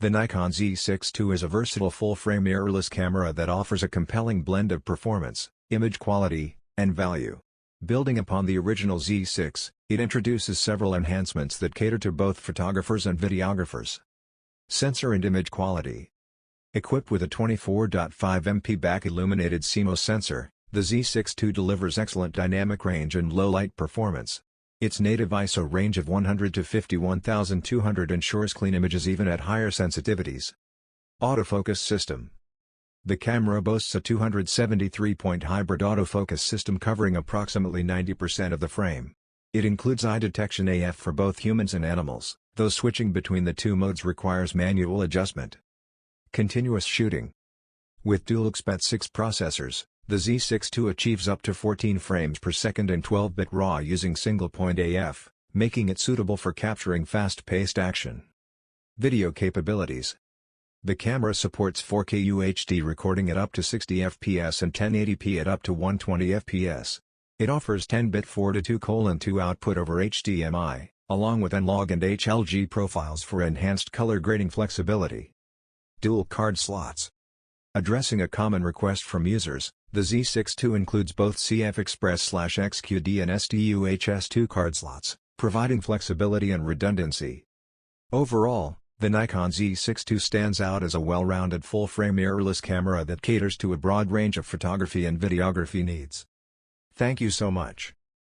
The Nikon Z6ii is a versatile full-frame mirrorless camera that offers a compelling blend of performance, image quality, and value. Building upon the original Z6, it introduces several enhancements that cater to both photographers and videographers. Sensor and image quality. Equipped with a 24.5 MP back-illuminated CMOS sensor, the Z6ii delivers excellent dynamic range and low-light performance. Its native ISO range of 100 to 51,200 ensures clean images even at higher sensitivities. Autofocus system. The camera boasts a 273-point hybrid autofocus system covering approximately 90% of the frame. It includes eye detection AF for both humans and animals, though switching between the two modes requires manual adjustment. Continuous shooting. With dual X-Bat6 processors, the Z6ii achieves up to 14 frames per second and 12-bit RAW using single-point AF, making it suitable for capturing fast-paced action. Video capabilities. The camera supports 4K UHD recording at up to 60 fps and 1080p at up to 120 fps. It offers 10-bit 4:2:2 output over HDMI, along with analog and HLG profiles for enhanced color grading flexibility. Dual card slots. Addressing a common request from users, the Z6ii includes both CF Express/XQD and SDUHS2 card slots, providing flexibility and redundancy. Overall, the Nikon Z6ii stands out as a well-rounded full-frame mirrorless camera that caters to a broad range of photography and videography needs. Thank you so much.